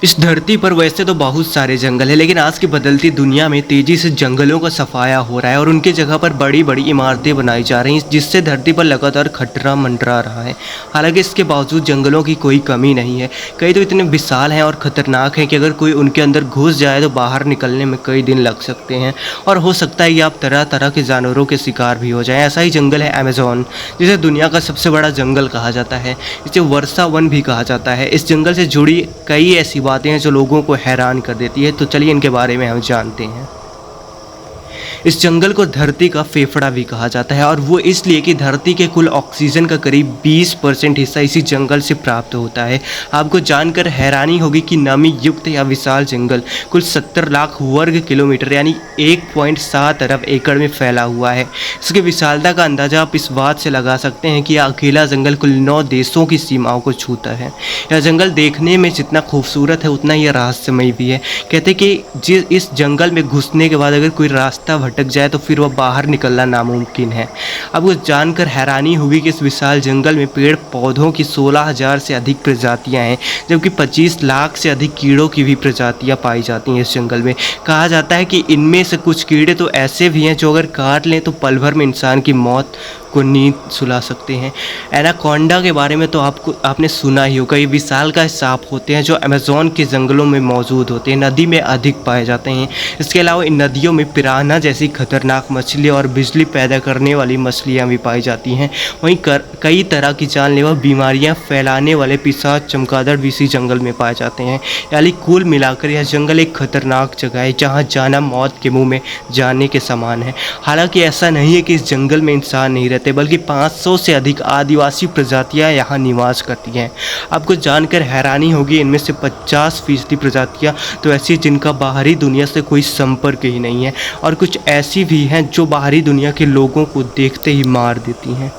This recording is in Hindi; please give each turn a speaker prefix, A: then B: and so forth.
A: इस धरती पर वैसे तो बहुत सारे जंगल हैं, लेकिन आज की बदलती दुनिया में तेजी से जंगलों का सफाया हो रहा है और उनकी जगह पर बड़ी बड़ी इमारतें बनाई जा रही हैं, जिससे धरती पर लगातार खतरा मंडरा रहा है। हालांकि इसके बावजूद जंगलों की कोई कमी नहीं है। कई तो इतने विशाल हैं और ख़तरनाक हैं कि अगर कोई उनके अंदर घुस जाए तो बाहर निकलने में कई दिन लग सकते हैं और हो सकता है कि आप तरह तरह के जानवरों के शिकार भी हो जाएं। ऐसा ही जंगल है अमेज़न, जिसे दुनिया का सबसे बड़ा जंगल कहा जाता है। इसे वर्षा वन भी कहा जाता है। इस जंगल से जुड़ी कई ऐसी बातें हैं जो लोगों को हैरान कर देती है। तो चलिए इनके बारे में हम जानते हैं। इस जंगल को धरती का फेफड़ा भी कहा जाता है और वो इसलिए कि धरती के कुल ऑक्सीजन का करीब 20% हिस्सा इसी जंगल से प्राप्त होता है। आपको जानकर हैरानी होगी कि नमी युक्त या विशाल जंगल कुल 70 लाख वर्ग किलोमीटर यानी 1.7 अरब एकड़ में फैला हुआ है। इसकी विशालता का अंदाजा आप इस बात से लगा सकते हैं कि यह अकेला जंगल कुल 9 देशों की सीमाओं को छूता है। यह जंगल देखने में जितना खूबसूरत है उतना ही रहस्यमय भी है। कहते कि इस जंगल में घुसने के बाद अगर कोई रास्ता भटक जाए तो फिर वह बाहर निकलना नामुमकिन है। आपको जानकर हैरानी होगी कि इस विशाल जंगल में पेड़ पौधों की 16,000 से अधिक प्रजातियां हैं, जबकि 25 लाख से अधिक कीड़ों की भी प्रजातियां पाई जाती हैं इस जंगल में। कहा जाता है कि इनमें से कुछ कीड़े तो ऐसे भी हैं जो अगर काट लें तो पल भर में इंसान की मौत को नींद सुला सकते हैं। एनाकोंडा के बारे में तो आपने सुना ही होगा। ये विशालकाय सांप होते हैं जो अमेज़न के जंगलों में मौजूद होते हैं, नदी में अधिक पाए जाते हैं। इसके अलावा इन नदियों में पिरान्हा जैसी खतरनाक मछली और बिजली पैदा करने वाली मछलियाँ भी पाई जाती हैं। वहीं कई तरह की जानलेवा बीमारियाँ फैलाने वाले पिशाच चमगादड़ भी इसी जंगल में पाए जाते हैं। यानी कुल मिलाकर यह जंगल एक खतरनाक जगह है जहाँ जाना मौत के मुँह में जाने के समान है। हालांकि ऐसा नहीं है कि इस जंगल में इंसान नहीं रहते, बल्कि 500 से अधिक आदिवासी प्रजातियां यहाँ निवास करती हैं। आपको जानकर हैरानी होगी इनमें से 50% प्रजातियां तो ऐसी जिनका बाहरी दुनिया से कोई संपर्क ही नहीं है और कुछ ऐसी भी हैं जो बाहरी दुनिया के लोगों को देखते ही मार देती हैं।